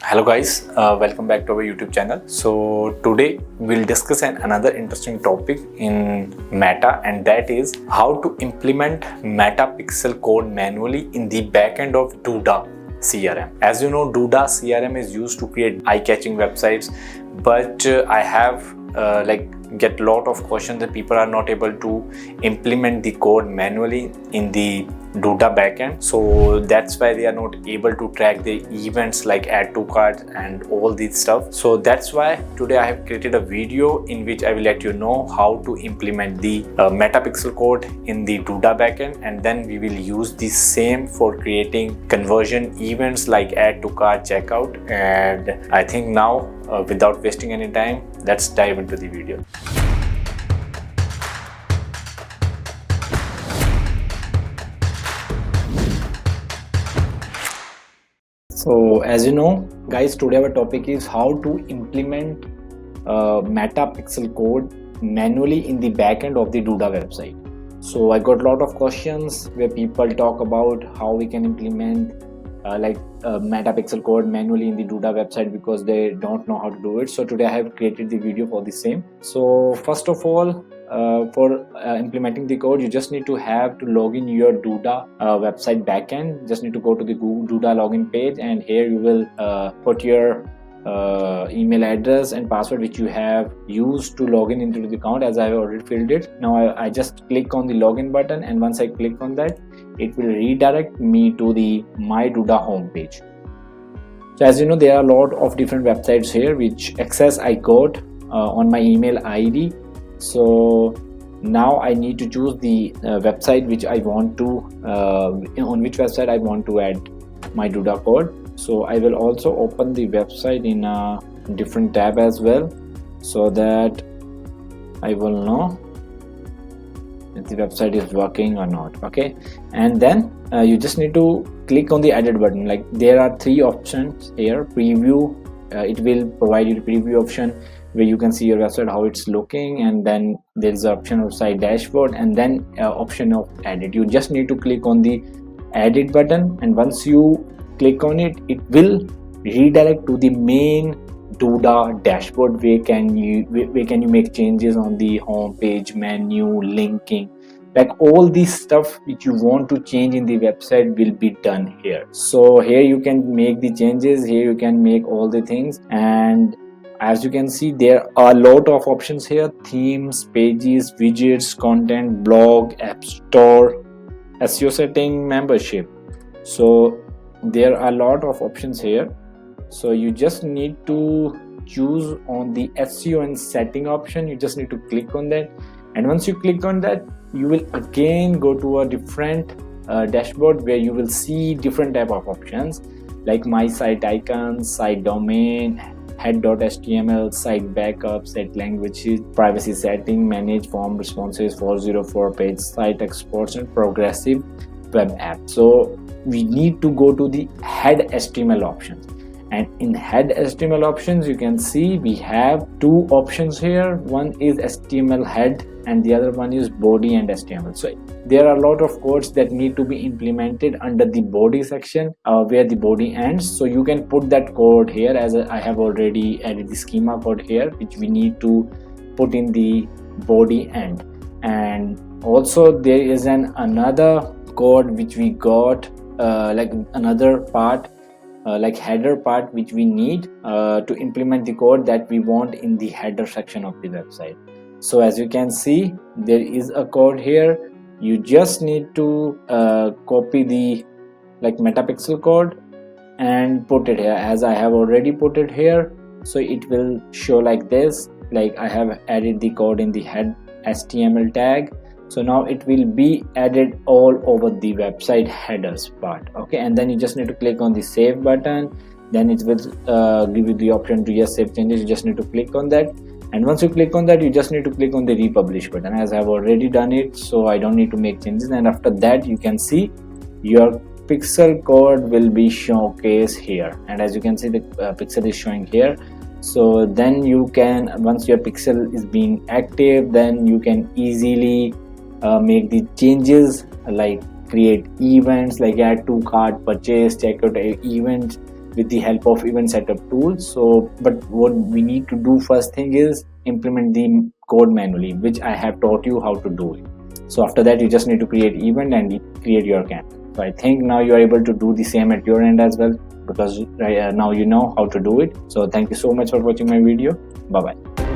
Hello guys, welcome back to our YouTube channel. So today we'll discuss another interesting topic in Meta, and that is how to implement Meta pixel code manually in the backend of Duda CRM. As you know, Duda CRM is used to create eye-catching websites, but I have get lot of questions that people are not able to implement the code manually in the Duda backend, so that's why they are not able to track the events like add to cart and all this stuff. So that's why today I have created a video in which I will let you know how to implement the Meta pixel code in the Duda backend, and then we will use the same for creating conversion events like add to cart, checkout. And I think now without wasting any time, let's dive into the video. So as you know guys, today our topic is how to implement Meta pixel code manually in the backend of the Duda website. So I got a lot of questions where people talk about how we can implement Meta pixel code manually in the Duda website because they don't know how to do it. So today I have created the video for the same. So first of all, for implementing the code, you just need to log in your Duda website backend. Just need to go to the Google Duda login page, and here you will put your email address and password which you have used to log in into the account, as I have already filled it. Now I just click on the login button, and once I click on that, it will redirect me to the My Duda homepage. So as you know, there are a lot of different websites here which access I got on my email ID. So now I need to choose the website which I want to on which website I want to add my Duda code. So I will also open the website in a different tab as well, so that I will know if the website is working or not. Okay, and then you just need to click on the edit button. Like, there are three options here. Preview, it will provide you the preview option where you can see your website, how it's looking, and then there is an option of site dashboard, and then option of edit. You just need to click on the edit button, and once you click on it, it will redirect to the main Duda dashboard where can you make changes on the home page, menu, linking, like all this stuff which you want to change in the website will be done here. So here you can make the changes, here you can make all the things, and as you can see, there are a lot of options here: themes, pages, widgets, content, blog, app store, SEO setting, membership. So there are a lot of options here. So you just need to choose on the SEO and setting option. You just need to click on that, and once you click on that, you will again go to a different dashboard where you will see different type of options like my site icons, site domain, head.html, site backup, set languages, privacy setting, manage form responses, 404 page site exports, and progressive web app. So we need to go to the head HTML options, and in head HTML options you can see we have two options here. One is HTML head and the other one is body and HTML. So there are a lot of codes that need to be implemented under the body section where the body ends. So you can put that code here, as I have already added the schema code here which we need to put in the body end. And also there is another code which we got like another part like header part which we need to implement the code that we want in the header section of the website. So as you can see, there is a code here. You just need to copy the Meta pixel code and put it here, as I have already put it here. So it will show like this, like I have added the code in the head HTML tag. So now it will be added all over the website headers part. Okay, and then you just need to click on the save button. Then it will give you the option to just save changes. You just need to click on that, and once you click on that, you just need to click on the republish button, as I have already done it, so I don't need to make changes. And after that, you can see your pixel code will be showcased here, and as you can see, the pixel is showing here. So then you can, once your pixel is being active, then you can easily make the changes like create events like add to cart, purchase, checkout events with the help of event setup tools. So but what we need to do first thing is implement the code manually, which I have taught you how to do it. So after that, you just need to create event and create your campaign. So I think now you are able to do the same at your end as well, because now you know how to do it. So thank you so much for watching my video. Bye bye.